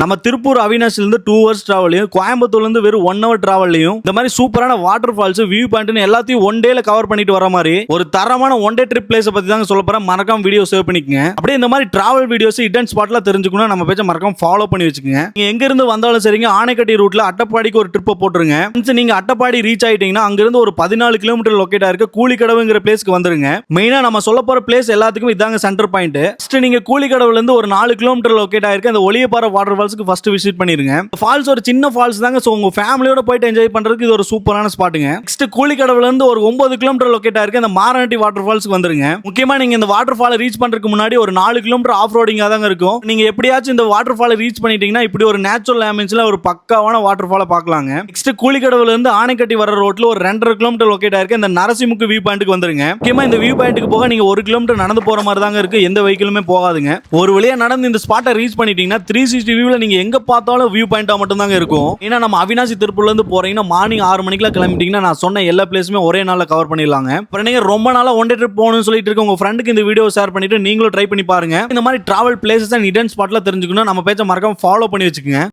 நம்ம திருப்பூர் அவினாஷ்ல இருந்து 2 ஹவர்ஸ் டிராவலையும், கோயம்புத்தூர்ல இருந்து வெறும் 1 ஹவர் டிராவல்லையும் இந்த மாதிரி சூப்பரான வாட்டர் ஃபால்ஸ், வியூ பாயிண்ட் எல்லாத்தையும் ஒன் டேல கவர் பண்ணிட்டு வர மாதிரி ஒரு தரமான ஒன் டே ட்ரிப் பிளேஸ் பத்தி தாங்க சொல்ல போறேன். மறக்காம வீடியோ சேவ் பண்ணிக்கங்க. அப்படியே இந்த மாதிரி டிராவல் வீடியோஸ் ஹிடன் ஸ்பாட்ல தெரிஞ்சுக்கணும் நம்ம பேஜை மறக்காம ஃபாலோ பண்ணி வச்சுக்கோங்க. நீங்க எங்க இருந்து வந்தாலும் சரிங்க, ஆனைக்கட்டி ரூட்ல அட்டப்பாடிக்கு ஒரு ட்ரிப் போட்டுருங்க. நீங்க அட்டப்பாடி ரீச் ஆயிட்டீங்கன்னா அங்க இருந்து ஒரு 14 கிலோமீட்டர் லொகேட் ஆயிருக்க கூலிக்கடவுங்கிற பிளேஸ்க்கு வந்துருங்க. மெயினா நம்ம சொல்ல போற பிளேஸ் எல்லாத்துக்கும் இதாங்க சென்டர் பாயிண்ட். ஃபர்ஸ்ட் நீங்க கூலிக்கடவுல இருந்து ஒரு 4 கிலோமீட்டர் லொகேட் ஆயிருக்க அந்த ஒளியப்பாறை வாட்டர் ஃபால்ஸ்க்கு ஃபர்ஸ்ட் விசிட் பண்ணிருங்க. ஃபால்ஸ் ஒரு சின்ன ஃபால்ஸ் தாங்க. சோ உங்க ஃபேமிலியோட போயிட்டு என்ஜாய் பண்றதுக்கு இது ஒரு சூப்பரான ஸ்பாட்டுங்க. நெக்ஸ்ட் கூலிக்கடவுல இருந்து ஒரு 9 கிலோமீட்டர் லொகேட் ஆயிருக்க அந்த மாரனட்டி வாட்டர் ஃபால்ஸ்க்கு வந்துருங்க. முக்கியமா நீங்க இந்த வாட்டர் ஃபாலை ரீச் பண்றதுக்கு முன்னாடி ஒரு 4 கிலோமீட்டர் ஆஃப் ரோடிங்கா தாங்க இருக்கும். நீங்க எப்படியாச்சும் இந்த வாட்டர் ஃபாலை ரீச் பண்ணிட்டீங்கன்னா இப்படி ஒரு நேச்சுரல் அமென்ஸ்ல ஒரு பக்காவான வாட்டர் ஃபாலை பார்க்கலாங்க. நெக்ஸ்ட் கூலிக்கடவுல இருந்து ஆனைக்கட்டி வர ரோட்ல ஒரு 2.5 கிலோமீட்டர் லொகேட் ஆயிருக்க இந்த நரசிமுக்கு வியூ பாயிண்ட்க்கு வந்துருங்க. முக்கியமா இந்த வியூ பாயிண்ட்க்கு போக நீங்க 1 கிலோமீட்டர் நடந்து போற மாதிரி தாங்க இருக்கு. எந்த வெஹிக்கிளுமே போகாதுங்க. ஒரு வழியா நடந்து இந்த ஸ்பாட்டை ரீச் பண்ணிட்டீங்கன்னா 360 வியூல நீங்க எங்க பார்த்தாலும் வியூ பாயிண்டா மட்டும் தாங்க இருக்கும். ஏன்னா நம்ம அவினாசி திருப்பூர்ல இருந்து போறீங்கன்னா மார்னிங் 6 மணிக்குலாம் கிளம்பிட்டீங்கன்னா நான் சொன்ன எல்லா பிளேஸுமே ஒரே நாள்ல கவர் பண்ணிடலாங்க. அப்புறம் நீங்க ரொம்ப நாளா ஒன் டே ட்ரிப் போகணும்னு சொல்லிட்டு இருக்க உங்க ஃப்ரெண்டுக்கு இந்த வீடியோ ஷேர் பண்ணிட்டு நீங்களும் ட்ரை பண்ணி பாருங்க. இந்த மாதிரி டிராவல் பிளேசஸ் அண்ட் ஹிடன் ஸ்பாட்ல தெரிஞ்சுக்கணும் நம்ம பேஜை மறக்காம ஃபாலோ பண்ணி வச்சுக்கோங்க.